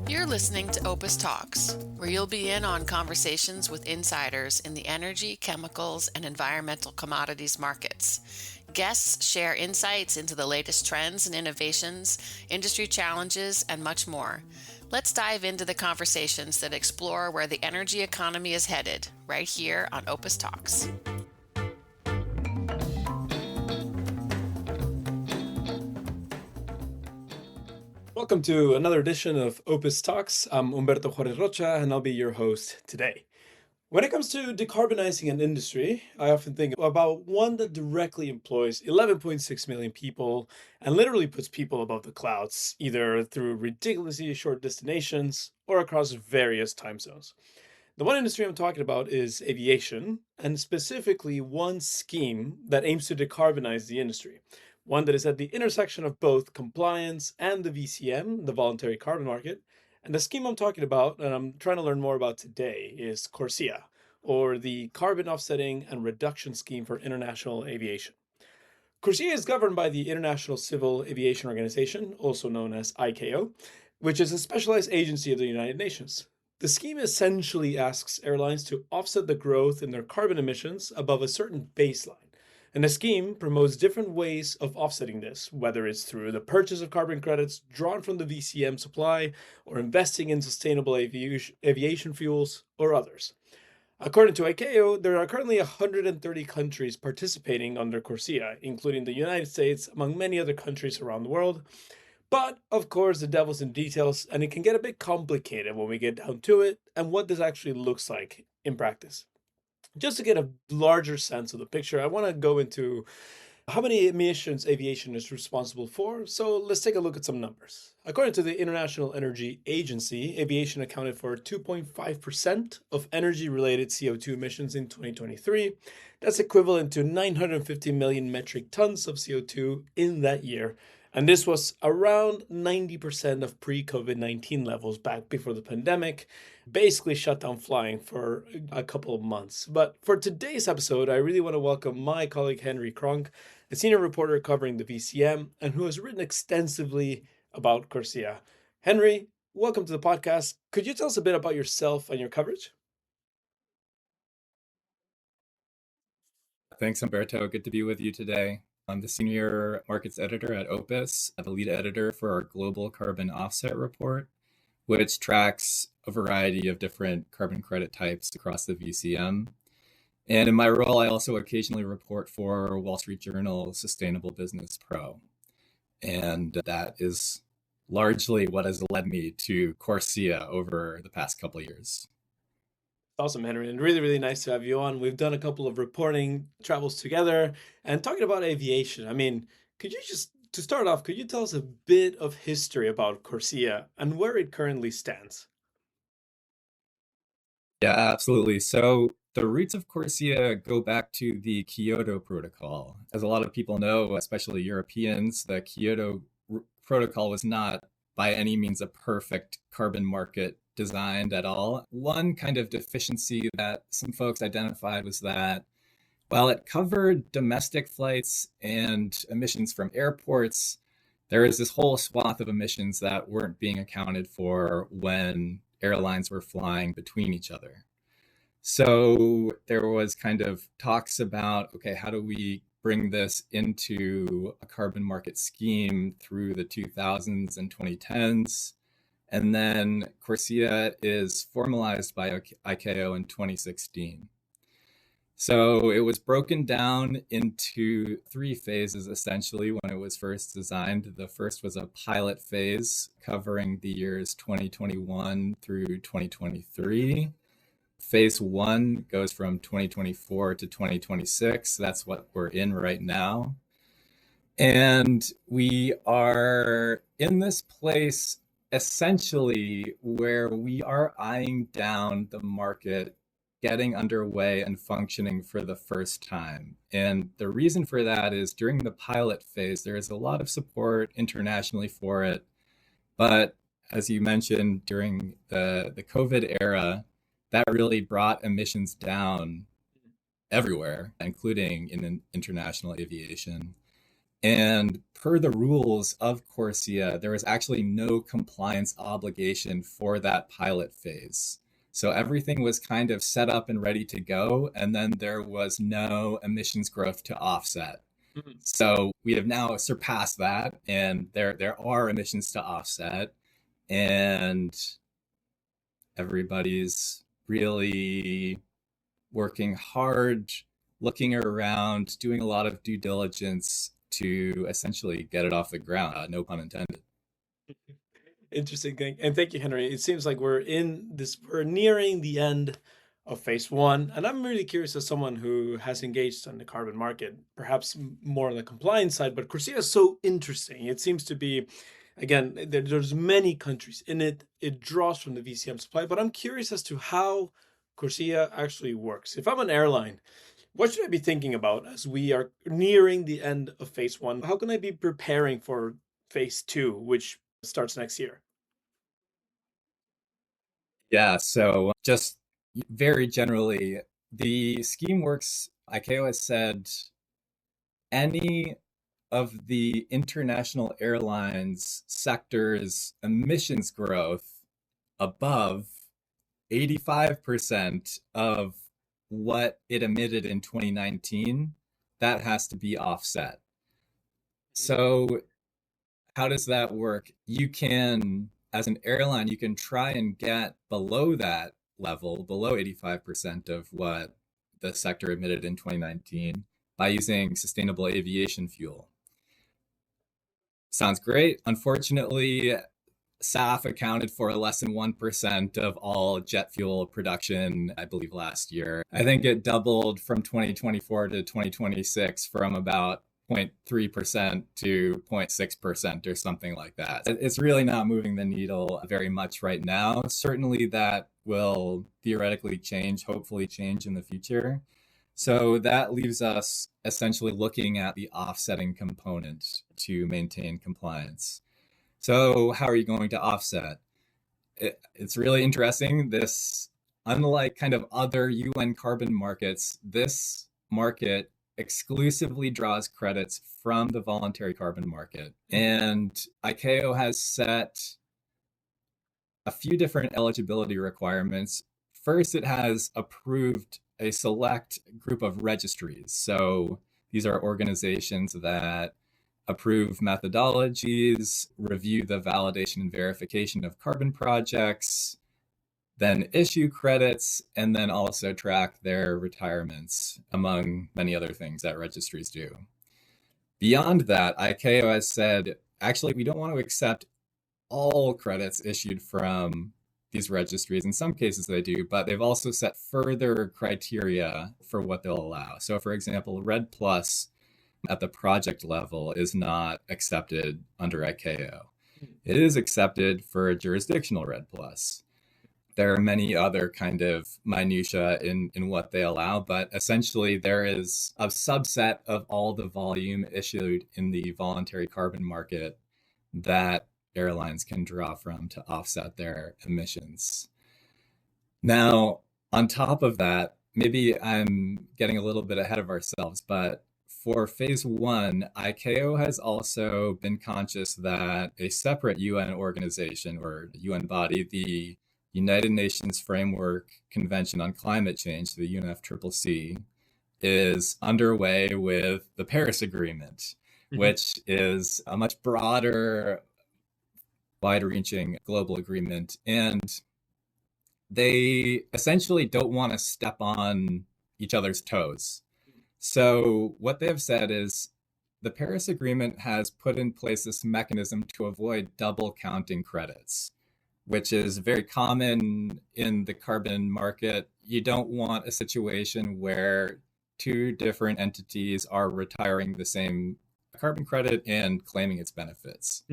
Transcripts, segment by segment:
You're listening to OPIS Talks, where you'll be in on conversations with insiders in the energy, chemicals, and environmental commodities markets. Guests share insights into the latest trends and innovations, industry challenges, and much more. Let's dive into the conversations that explore where the energy economy is headed, right here on OPIS Talks. Welcome to another edition of OPIS Talks. I'm Humberto J. Rocha, and I'll be your host today. When it comes to decarbonizing an industry, I often think about one that directly employs 11.6 million people and literally puts people above the clouds, either through ridiculously short destinations or across various time zones. The one industry I'm talking about is aviation, and specifically one scheme that aims to decarbonize the industry. One that is at the intersection of both compliance and the VCM, the voluntary carbon market. And the scheme I'm talking about, and I'm trying to learn more about today, is CORSIA, or the Carbon Offsetting and Reduction Scheme for International Aviation. CORSIA is governed by the International Civil Aviation Organization, also known as ICAO, which is a specialized agency of the United Nations. The scheme essentially asks airlines to offset the growth in their carbon emissions above a certain baseline. And the scheme promotes different ways of offsetting this, whether it's through the purchase of carbon credits drawn from the VCM supply, or investing in sustainable aviation fuels, or others. According to ICAO, there are currently 130 countries participating under CORSIA, including the United States, among many other countries around the world. But, of course, the devil's in details, and it can get a bit complicated when we get down to it and what this actually looks like in practice. Just to get a larger sense of the picture, I want to go into how many emissions aviation is responsible for. So let's take a look at some numbers. According to the International Energy Agency, aviation accounted for 2.5% of energy-related CO2 emissions in 2023. That's equivalent to 950 million metric tons of CO2 in that year. And this was around 90% of pre-COVID-19 levels back before the pandemic, basically shut down flying for a couple of months. But for today's episode, I really want to welcome my colleague Henry Kronk, a senior reporter covering the VCM and who has written extensively about CORSIA. Henry, welcome to the podcast. Could you tell us a bit about yourself and your coverage? Thanks, Humberto. Good to be with you today. I'm the senior markets editor at OPIS, the lead editor for our global carbon offset report, which tracks a variety of different carbon credit types across the VCM. And in my role, I also occasionally report for Wall Street Journal Sustainable Business Pro. And that is largely what has led me to CORSIA over the past couple of years. Awesome, Henry, and really, really nice to have you on. We've done a couple of reporting travels together and talking about aviation. I mean, could you just, to start off, could you tell us a bit of history about CORSIA and where it currently stands? Yeah, absolutely. So the roots of CORSIA go back to the Kyoto Protocol. As a lot of people know, especially Europeans, the Kyoto Protocol was not by any means a perfect carbon market designed at all. One kind of deficiency that some folks identified was that while it covered domestic flights and emissions from airports, there is this whole swath of emissions that weren't being accounted for when airlines were flying between each other. So there was kind of talks about, okay, how do we bring this into a carbon market scheme through the 2000s and 2010s? And then CORSIA is formalized by ICAO in 2016. So it was broken down into three phases, essentially, when it was first designed. The first was a pilot phase covering the years 2021 through 2023. Phase one goes from 2024 to 2026. That's what we're in right now. And we are in this place essentially where we are eyeing down the market getting underway and functioning for the first time. And the reason for that is during the pilot phase, there is a lot of support internationally for it. But as you mentioned, during the COVID era, that really brought emissions down everywhere, including in international aviation. And per the rules of CORSIA, there was actually no compliance obligation for that pilot phase. So everything was kind of set up and ready to go, and then there was no emissions growth to offset. Mhm. So we have now surpassed that, and there are emissions to offset, and everybody's really working hard, looking around, doing a lot of due diligence to essentially get it off the ground. No pun intended. Interesting thing. And thank you, Henry. It seems like we're nearing the end of phase one. And I'm really curious as someone who has engaged on the carbon market, perhaps more on the compliance side, but CORSIA is so interesting. It seems to be, again, there's many countries in it. It draws from the VCM supply, but I'm curious as to how CORSIA actually works. If I'm an airline, what should I be thinking about as we are nearing the end of phase one? How can I be preparing for phase two, which starts next year? Yeah, so just very generally, the scheme works. ICAO has said any of the international airlines sector's emissions growth above 85% of what it emitted in 2019, that has to be offset. So how does that work? You can, as an airline, you can try and get below that level, below 85% of what the sector emitted in 2019 by using sustainable aviation fuel. Sounds great. Unfortunately, SAF accounted for less than 1% of all jet fuel production, I believe, last year. I think it doubled from 2024 to 2026 from about 0.3% to 0.6% or something like that. It's really not moving the needle very much right now. Certainly, that will theoretically change, hopefully, change in the future. So that leaves us essentially looking at the offsetting component to maintain compliance. So, how are you going to offset? It's really interesting. This, unlike kind of other UN carbon markets, this market exclusively draws credits from the voluntary carbon market. And ICAO has set a few different eligibility requirements. First, it has approved a select group of registries. So, these are organizations that approve methodologies, review the validation and verification of carbon projects, then issue credits, and then also track their retirements, among many other things that registries do. Beyond that, ICAO has said, actually, we don't want to accept all credits issued from these registries. In some cases they do, but they've also set further criteria for what they'll allow. So for example, Red Plus at the project level is not accepted under ICAO. It is accepted for a jurisdictional Red Plus. There are many other kind of minutia in what they allow, but essentially there is a subset of all the volume issued in the voluntary carbon market that airlines can draw from to offset their emissions. Now, on top of that, maybe I'm getting a little bit ahead of ourselves, but for phase one, ICAO has also been conscious that a separate UN organization or UN body, the United Nations Framework Convention on Climate Change, the UNFCCC, is underway with the Paris Agreement, which is a much broader, wide-reaching global agreement. And they essentially don't want to step on each other's toes. So what they have said is the Paris Agreement has put in place this mechanism to avoid double counting credits, which is very common in the carbon market. You don't want a situation where two different entities are retiring the same carbon credit and claiming its benefits.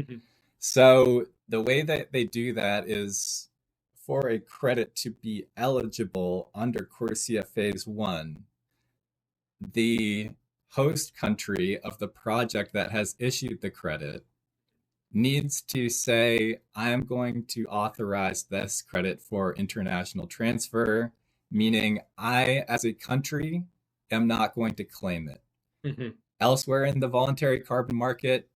So the way that they do that is for a credit to be eligible under CORSIA Phase 1, the host country of the project that has issued the credit needs to say, I'm going to authorize this credit for international transfer, meaning I, as a country, am not going to claim it. Elsewhere in the voluntary carbon market,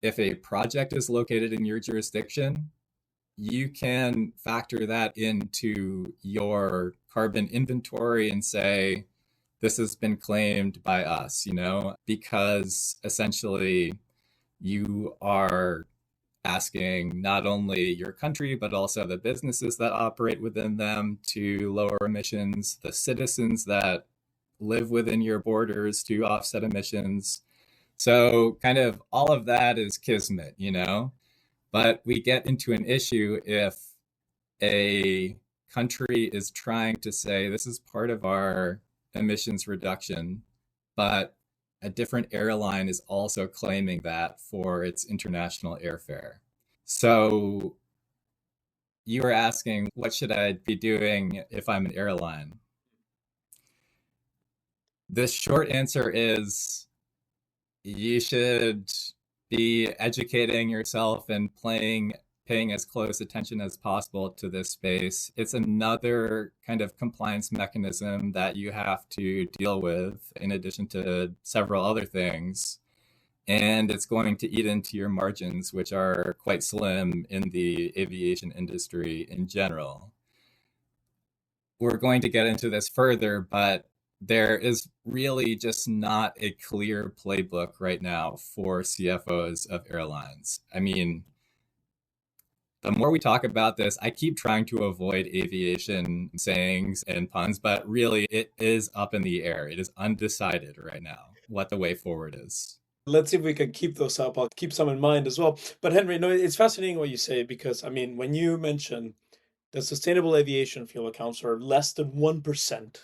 if a project is located in your jurisdiction, you can factor that into your carbon inventory and say, this has been claimed by us, because essentially you are asking not only your country, but also the businesses that operate within them to lower emissions, the citizens that live within your borders to offset emissions. So, kind of all of that is kismet. But we get into an issue if a country is trying to say this is part of our emissions reduction, but a different airline is also claiming that for its international airfare. So you were asking, what should I be doing if I'm an airline? The short answer is you should be educating yourself and paying as close attention as possible to this space. It's another kind of compliance mechanism that you have to deal with in addition to several other things. And it's going to eat into your margins, which are quite slim in the aviation industry in general. We're going to get into this further, but there is really just not a clear playbook right now for CFOs of airlines. I mean, the more we talk about this, I keep trying to avoid aviation sayings and puns, but really it is up in the air. It is undecided right now what the way forward is. Let's see if we can keep those up. I'll keep some in mind as well. But Henry, no, it's fascinating what you say because I mean, when you mention that sustainable aviation fuel accounts for less than 1%,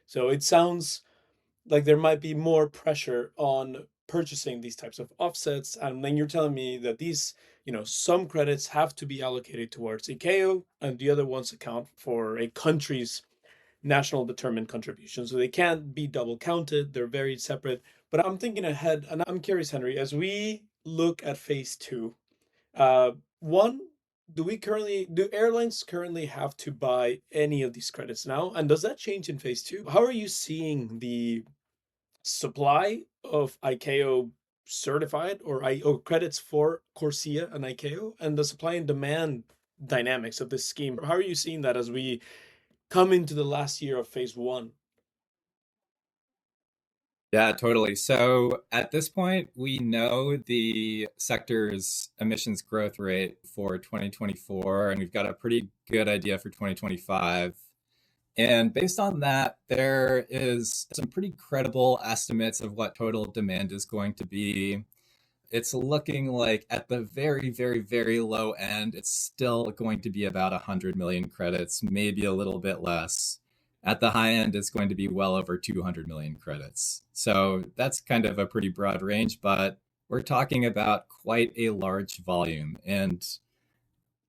so it sounds like there might be more pressure on purchasing these types of offsets. And then you're telling me that these, some credits have to be allocated towards ICAO and the other ones account for a country's national determined contribution. So they can't be double counted. They're very separate. But I'm thinking ahead, and I'm curious, Henry, as we look at phase two, one, do airlines currently have to buy any of these credits now? And does that change in phase two? How are you seeing the supply of ICAO certified or credits for CORSIA and ICAO and the supply and demand dynamics of this scheme? How are you seeing that as we come into the last year of phase one? Yeah, totally. So at this point, we know the sector's emissions growth rate for 2024, and we've got a pretty good idea for 2025. And based on that, there is some pretty credible estimates of what total demand is going to be. It's looking like at the very, very, very low end, it's still going to be about 100 million credits, maybe a little bit less. At the high end, it's going to be well over 200 million credits. So that's kind of a pretty broad range, but we're talking about quite a large volume. And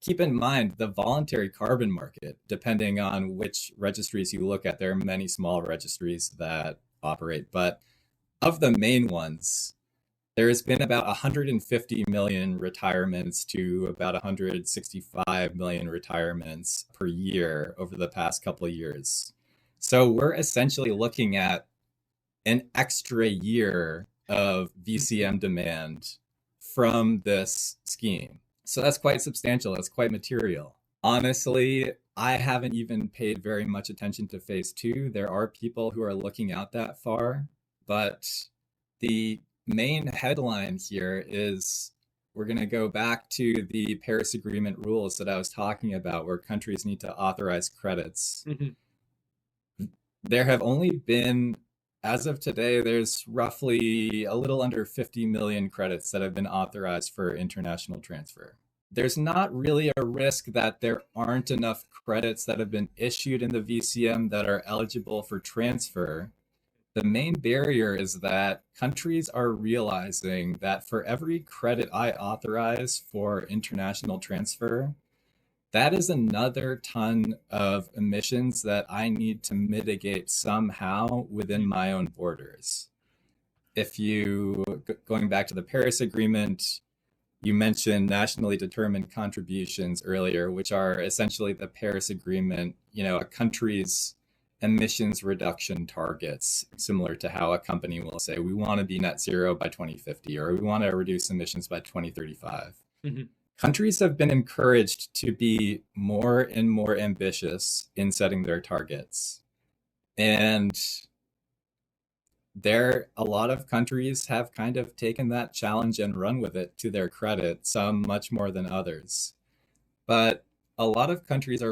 keep in mind the voluntary carbon market, depending on which registries you look at, there are many small registries that operate, but of the main ones, there's been about 150 million retirements to about 165 million retirements per year over the past couple of years. So we're essentially looking at an extra year of VCM demand from this scheme. So that's quite substantial. That's quite material. Honestly, I haven't even paid very much attention to phase two. There are people who are looking out that far, but the main headline here is we're going to go back to the Paris Agreement rules that I was talking about, where countries need to authorize credits. Mm-hmm. There have only been, as of today, there's roughly a little under 50 million credits that have been authorized for international transfer. There's not really a risk that there aren't enough credits that have been issued in the VCM that are eligible for transfer. The main barrier is that countries are realizing that for every credit I authorize for international transfer, that is another ton of emissions that I need to mitigate somehow within my own borders. If you, going back to the Paris Agreement, you mentioned nationally determined contributions earlier, which are essentially the Paris Agreement, a country's emissions reduction targets, similar to how a company will say, we want to be net zero by 2050, or we want to reduce emissions by 2035. Mm-hmm. Countries have been encouraged to be more and more ambitious in setting their targets. And a lot of countries have kind of taken that challenge and run with it to their credit, some much more than others. But a lot of countries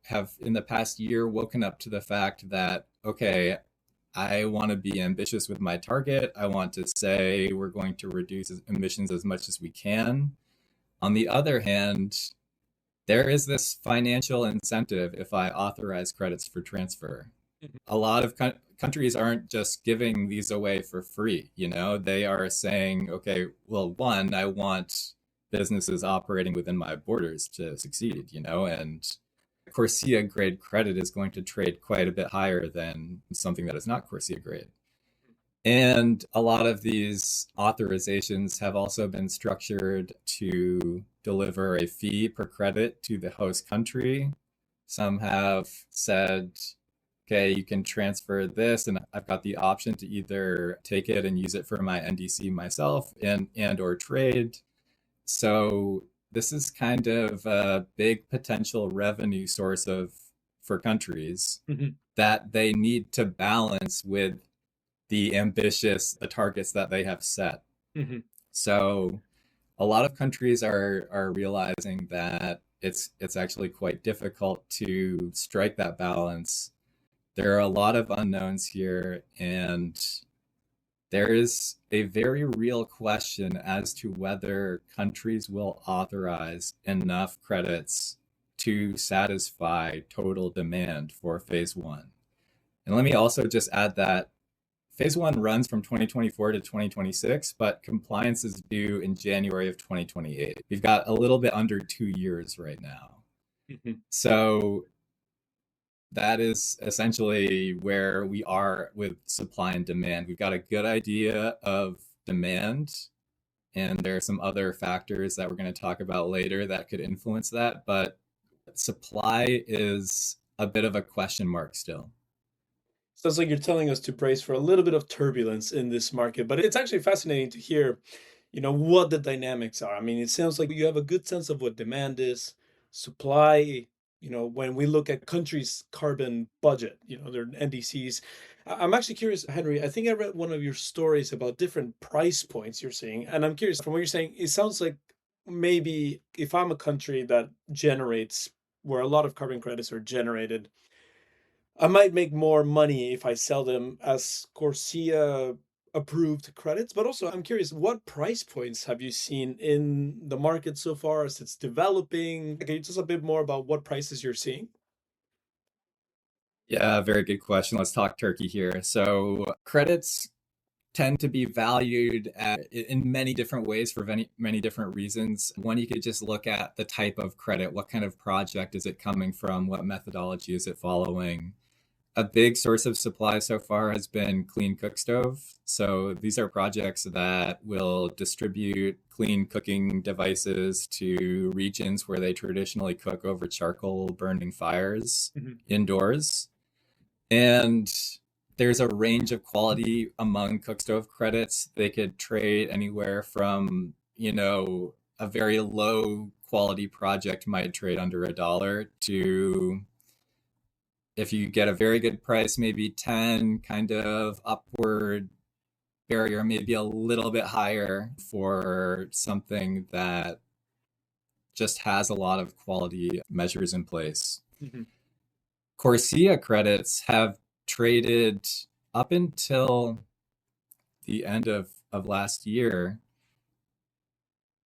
have in the past year woken up to the fact that, okay, I want to be ambitious with my target. I want to say we're going to reduce emissions as much as we can. On the other hand, there is this financial incentive if I authorize credits for transfer. A lot of countries aren't just giving these away for free. They are saying, okay, well, one, I want businesses operating within my borders to succeed, and CORSIA grade credit is going to trade quite a bit higher than something that is not CORSIA grade. And a lot of these authorizations have also been structured to deliver a fee per credit to the host country. Some have said, okay, you can transfer this, and I've got the option to either take it and use it for my NDC myself and or trade. So this is kind of a big potential revenue source for countries that they need to balance with the ambitious targets that they have set. So a lot of countries are realizing that it's actually quite difficult to strike that balance. There are a lot of unknowns here, and there is a very real question as to whether countries will authorize enough credits to satisfy total demand for phase one. And let me also just add that phase one runs from 2024 to 2026, but compliance is due in January of 2028. We've got a little bit under 2 years right now. So that is essentially where we are with supply and demand. We've got a good idea of demand, and there are some other factors that we're going to talk about later that could influence that, but supply is a bit of a question mark still. Sounds like you're telling us to brace for a little bit of turbulence in this market, but it's actually fascinating to hear, what the dynamics are. I mean, it sounds like you have a good sense of what demand is, supply. When we look at countries' carbon budget, their NDCs. I'm actually curious, Henry. I think I read one of your stories about different price points you're seeing, and I'm curious from what you're saying. It sounds like maybe if I'm a country that generates where a lot of carbon credits are generated, I might make more money if I sell them as CORSIA approved credits. But also, I'm curious, what price points have you seen in the market so far as it's developing? Can you tell us a bit more about what prices you're seeing? Yeah, very good question. Let's talk Turkey here. So credits tend to be valued in many different ways for many different reasons. One, you could just look at the type of credit. What kind of project is it coming from? What methodology is it following? A big source of supply so far has been clean cook stove. So these are projects that will distribute clean cooking devices to regions where they traditionally cook over charcoal burning fires indoors. And there's a range of quality among cook stove credits. They could trade anywhere from, a very low quality project might trade under $1 to, if you get a very good price, maybe 10, kind of upward barrier, maybe a little bit higher for something that just has a lot of quality measures in place. CORSIA credits have traded up until the end of last year.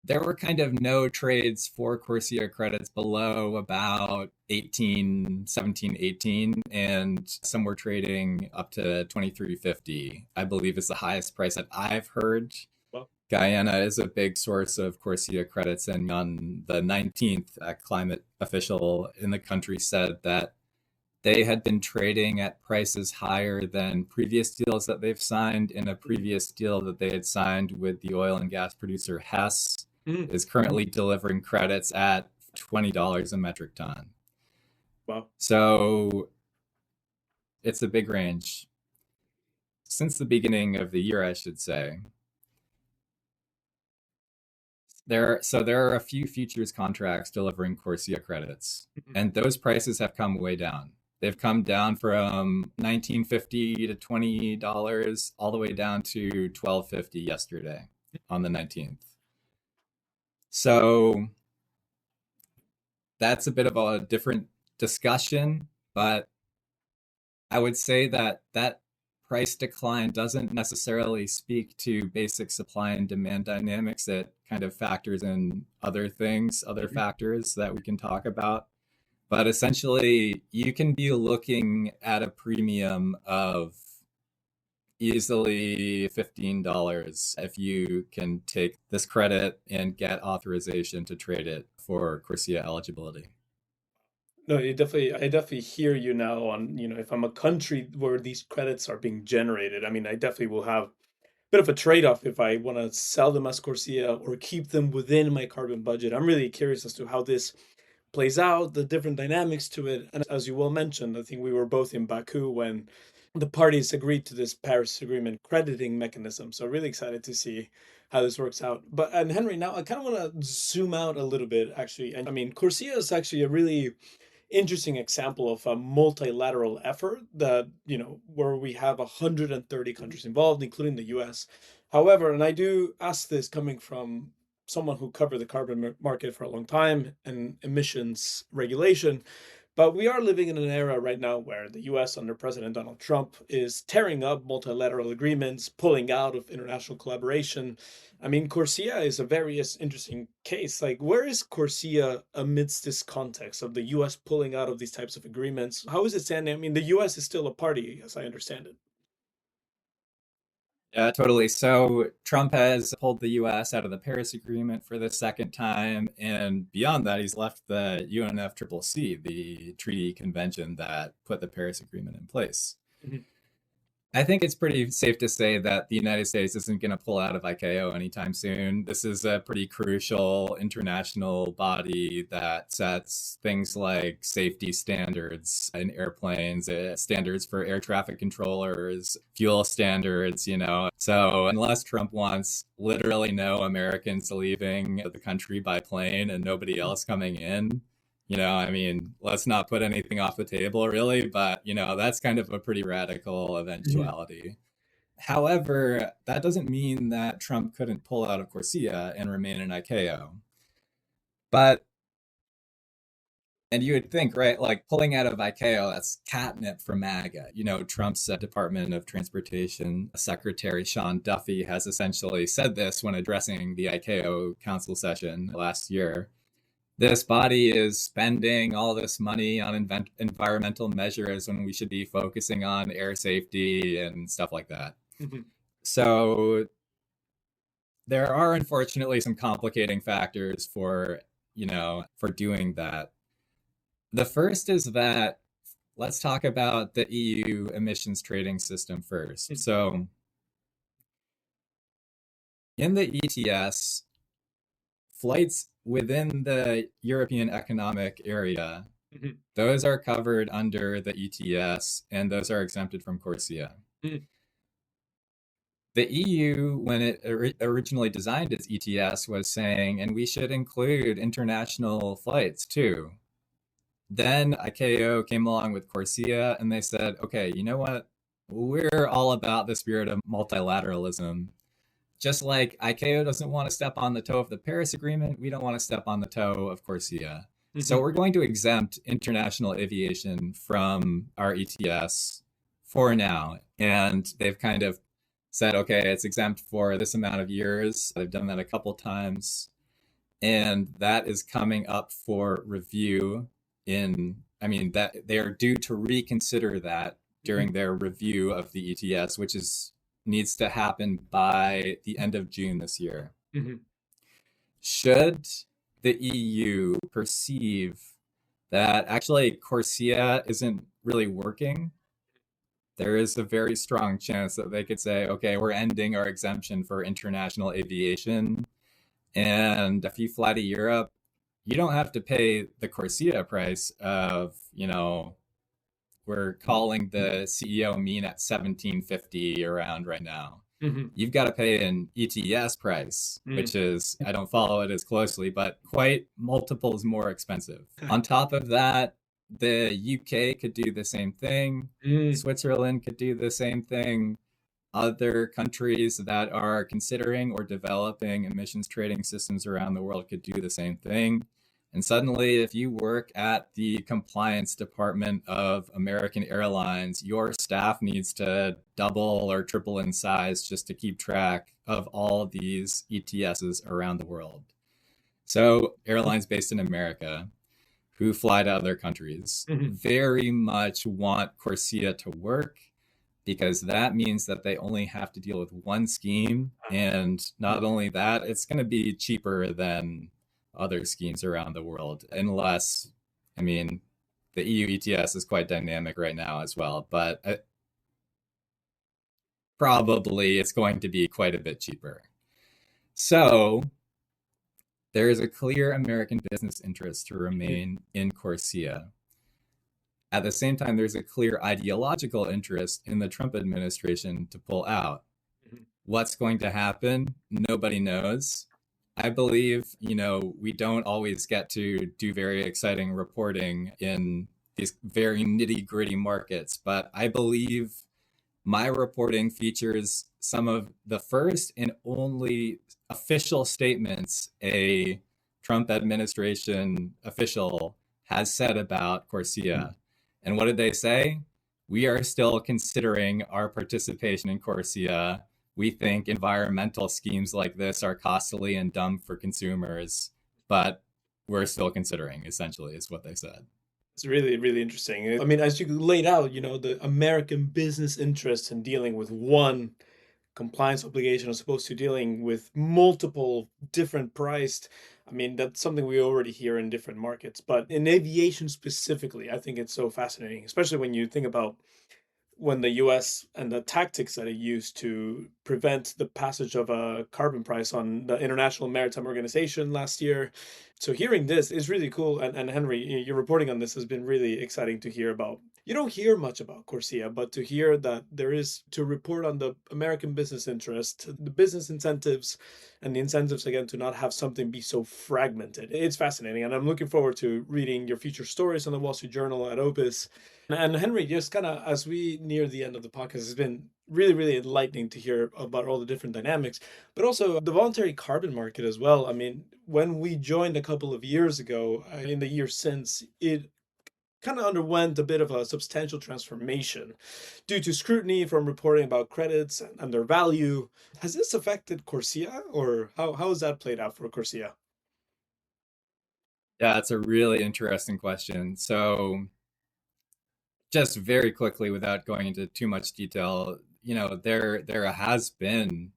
There were kind of no trades for CORSIA credits below about 18, 17, 18, and some were trading up to 23.50, I believe is the highest price that I've heard. Well, Guyana is a big source of CORSIA credits, and on the 19th, a climate official in the country said that they had been trading at prices higher than previous deals that they've signed, and a previous deal that they had signed with the oil and gas producer Hess is currently delivering credits at $20 a metric ton. Wow. So It's a big range. Since the beginning of the year, I should say. There are a few futures contracts delivering CORSIA credits, and those prices have come way down. They've come down from $19.50 to $20 all the way down to $12.50 yesterday on the 19th. So that's a bit of a different discussion, but I would say that price decline doesn't necessarily speak to basic supply and demand dynamics. It kind of factors in other things, other factors that we can talk about. But essentially, you can be looking at a premium of easily $15 if you can take this credit and get authorization to trade it for CORSIA eligibility. No, I definitely hear you now on, if I'm a country where these credits are being generated, I mean, I definitely will have a bit of a trade-off if I want to sell them as CORSIA or keep them within my carbon budget. I'm really curious as to how this plays out, the different dynamics to it. And as you well mentioned, I think we were both in Baku when the parties agreed to this Paris Agreement crediting mechanism. So really excited to see how this works out. And Henry, now I kind of want to zoom out a little bit, actually. And I mean, CORSIA is actually a really interesting example of a multilateral effort that, where we have 130 countries involved, including the US. However, and I do ask this coming from someone who covered the carbon market for a long time and emissions regulation, but we are living in an era right now where the US under President Donald Trump is tearing up multilateral agreements, pulling out of international collaboration. I mean, CORSIA is a very interesting case. Like, where is CORSIA amidst this context of the US pulling out of these types of agreements? How is it standing? I mean, the US is still a party, as I understand it. Yeah, totally. So Trump has pulled the US out of the Paris Agreement for the second time. And beyond that, he's left the UNFCCC, the treaty convention that put the Paris Agreement in place. Mhm. I think it's pretty safe to say that the United States isn't going to pull out of ICAO anytime soon. This is a pretty crucial international body that sets things like safety standards in airplanes, standards for air traffic controllers, fuel standards, So unless Trump wants literally no Americans leaving the country by plane and nobody else coming in, I mean, let's not put anything off the table, really, but, that's kind of a pretty radical eventuality. However, that doesn't mean that Trump couldn't pull out of CORSIA and remain in ICAO. And you would think, right, like pulling out of ICAO, that's catnip for MAGA. Trump's Department of Transportation Secretary Sean Duffy has essentially said this when addressing the ICAO council session last year. This body is spending all this money on environmental measures when we should be focusing on air safety and stuff like that. Mm-hmm. So there are unfortunately some complicating factors for doing that. The first is that let's talk about the EU emissions trading system first. Mm-hmm. So in the ETS, flights within the European Economic Area, mm-hmm. those are covered under the ETS, and those are exempted from CORSIA. Mm-hmm. The EU, when it originally designed its ETS, was saying, and we should include international flights too. Then ICAO came along with CORSIA, and they said, okay, you know what? We're all about the spirit of multilateralism. Just like ICAO doesn't want to step on the toe of the Paris Agreement, we don't want to step on the toe of CORSIA. Mm-hmm. So we're going to exempt international aviation from our ETS for now. And they've kind of said, okay, it's exempt for this amount of years. They've done that a couple times. And that is coming up for review that they are due to reconsider that during mm-hmm. their review of the ETS, which needs to happen by the end of June this year. Mm-hmm. Should the EU perceive that actually CORSIA isn't really working, there is a very strong chance that they could say, okay, we're ending our exemption for international aviation. And if you fly to Europe, you don't have to pay the CORSIA price of, we're calling the CEO mean at 1750 around right now. You've got to pay an ETS price, which is, I don't follow it as closely, but quite multiples more expensive. On top of that, the UK could do the same thing. Switzerland could do the same thing. Other countries that are considering or developing emissions trading systems around the world could do the same thing. And suddenly, if you work at the compliance department of American Airlines, your staff needs to double or triple in size just to keep track of all these ETSs around the world. So airlines based in America who fly to other countries very much want CORSIA to work, because that means that they only have to deal with one scheme. And not only that, it's going to be cheaper than other schemes around the world, unless, I mean, the EU ETS is quite dynamic right now as well, but probably it's going to be quite a bit cheaper. So there is a clear American business interest to remain in CORSIA. At the same time, there's a clear ideological interest in the Trump administration to pull out. What's going to happen? Nobody knows. I believe, we don't always get to do very exciting reporting in these very nitty-gritty markets, but I believe my reporting features some of the first and only official statements a Trump administration official has said about CORSIA. And what did they say? We are still considering our participation in CORSIA. We think environmental schemes like this are costly and dumb for consumers, but we're still considering, essentially, is what they said. It's really, really interesting. I mean, as you laid out, the American business interest in dealing with one compliance obligation as opposed to dealing with multiple different priced. I mean, that's something we already hear in different markets, but in aviation specifically, I think it's so fascinating, especially when you think about when the US and the tactics that it used to prevent the passage of a carbon price on the International Maritime Organization last year. So hearing this is really cool. And Henry, your reporting on this has been really exciting to hear about. You don't hear much about CORSIA, but to hear that there is to report on the American business interest, the business incentives, and the incentives, again, to not have something be so fragmented. It's fascinating. And I'm looking forward to reading your future stories on the Wall Street Journal at OPIS. And Henry, just kind of as we near the end of the podcast, it's been really, really enlightening to hear about all the different dynamics, but also the voluntary carbon market as well. I mean, when we joined a couple of years ago, in the years since, it kind of underwent a bit of a substantial transformation due to scrutiny from reporting about credits and their value. Has this affected CORSIA, or how has that played out for CORSIA? Yeah, it's a really interesting question. So just very quickly, without going into too much detail, there has been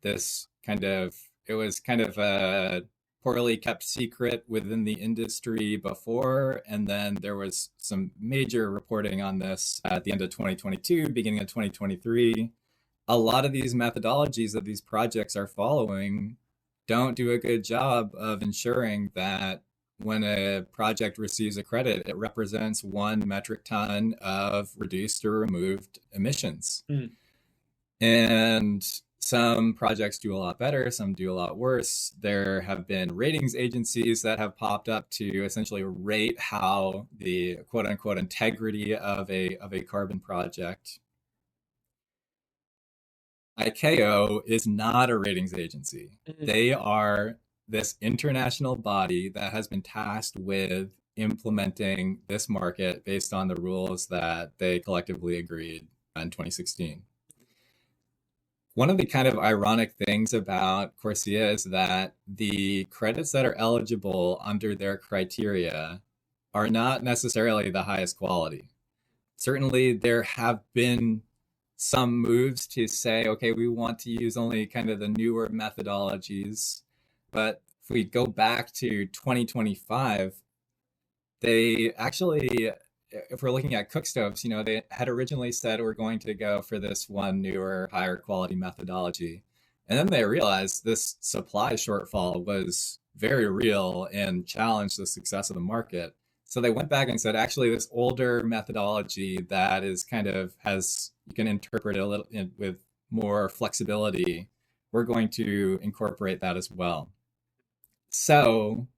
this it was kind of a poorly kept secret within the industry before, and then there was some major reporting on this at the end of 2022, beginning of 2023. A lot of these methodologies that these projects are following don't do a good job of ensuring that when a project receives a credit, it represents 1 metric ton of reduced or removed emissions. And some projects do a lot better, some do a lot worse. There have been ratings agencies that have popped up to essentially rate how the quote unquote integrity of a carbon project. ICAO is not a ratings agency. They are this international body that has been tasked with implementing this market based on the rules that they collectively agreed in 2016. One of the kind of ironic things about CORSIA is that the credits that are eligible under their criteria are not necessarily the highest quality. Certainly, there have been some moves to say, okay, we want to use only kind of the newer methodologies. But if we go back to 2025, they actually, if we're looking at cook stoves, they had originally said we're going to go for this one newer, higher quality methodology. And then they realized this supply shortfall was very real and challenged the success of the market. So they went back and said, actually, this older methodology that is kind of you can interpret it a little with more flexibility, we're going to incorporate that as well. So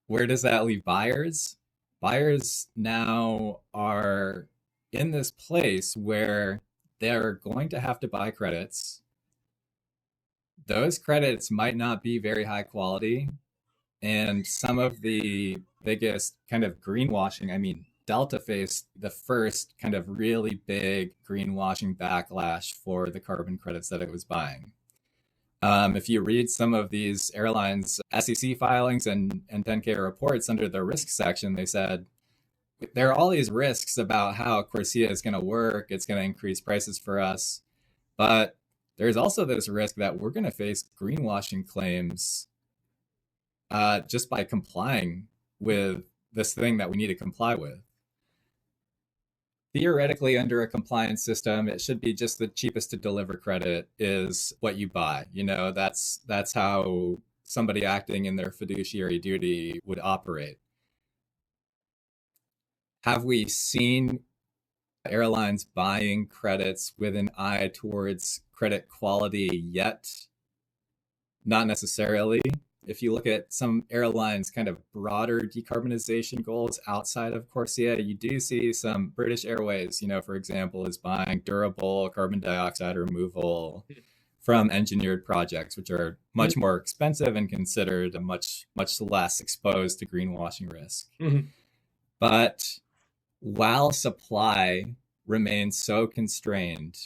where does that leave buyers? Buyers now are in this place where they're going to have to buy credits. Those credits might not be very high quality. And some of the biggest kind of greenwashing, I mean, Delta faced the first kind of really big greenwashing backlash for the carbon credits that it was buying. If you read some of these airlines' SEC filings and 10K reports under the risk section, they said there are all these risks about how CORSIA is going to work. It's going to increase prices for us. But there's also this risk that we're going to face greenwashing claims just by complying with this thing that we need to comply with. Theoretically, under a compliance system, it should be just the cheapest to deliver credit is what you buy. You know, that's how somebody acting in their fiduciary duty would operate. Have we seen airlines buying credits with an eye towards credit quality yet? Not necessarily. If you look at some airlines' kind of broader decarbonization goals outside of CORSIA, you do see some British Airways, you know, for example, is buying durable carbon dioxide removal from engineered projects, which are much more expensive and considered a much less exposed to greenwashing risk. Mm-hmm. But while supply remains so constrained,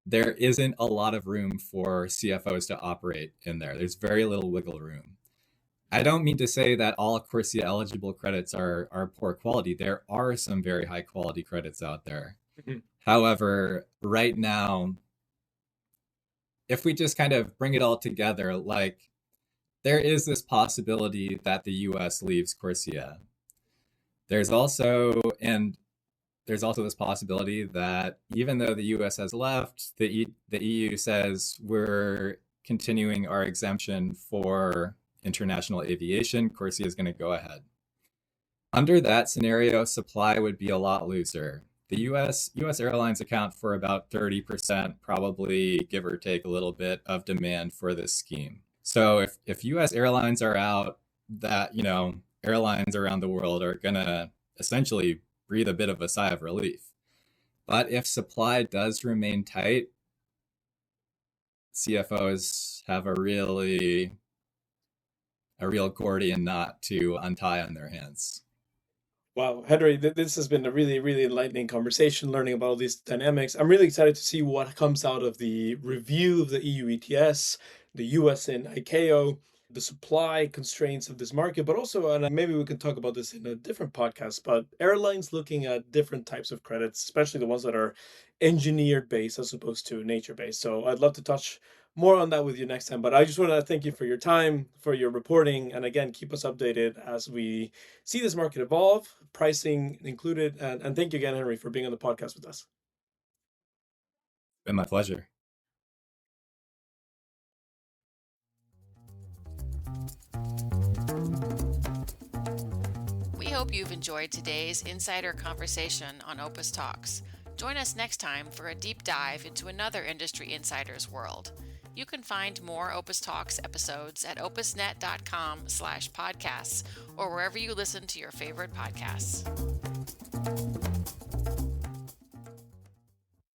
there isn't a lot of room for CFOs to operate in there. There's very little wiggle room. I don't mean to say that all CORSIA-eligible credits are poor quality. There are some very high quality credits out there. Mm-hmm. However, right now, if we just kind of bring it all together, like there is this possibility that the US leaves CORSIA. There's also this possibility that even though the US has left, the EU says we're continuing our exemption for international aviation. CORSIA is going to go ahead. Under that scenario, supply would be a lot looser. The US airlines account for about 30%, probably give or take a little bit, of demand for this scheme. So if US airlines are out, that, you know, airlines around the world are going to essentially breathe a bit of a sigh of relief. But if supply does remain tight, CFOs have a real Gordian knot to untie on their hands. Wow, Henry, this has been a really, really enlightening conversation, learning about all these dynamics. I'm really excited to see what comes out of the review of the EU ETS, the US and ICAO, the supply constraints of this market, but also, and maybe we can talk about this in a different podcast, but airlines looking at different types of credits, especially the ones that are engineered based as opposed to nature based. So I'd love to touch more on that with you next time. But I just want to thank you for your time, for your reporting, and again, keep us updated as we see this market evolve, pricing included. And thank you again, Henry, for being on the podcast with us. It's been my pleasure. We hope you've enjoyed today's insider conversation on Opus Talks. Join us next time for a deep dive into another industry insider's world. You can find more Opus Talks episodes at opusnet.com/podcasts or wherever you listen to your favorite podcasts.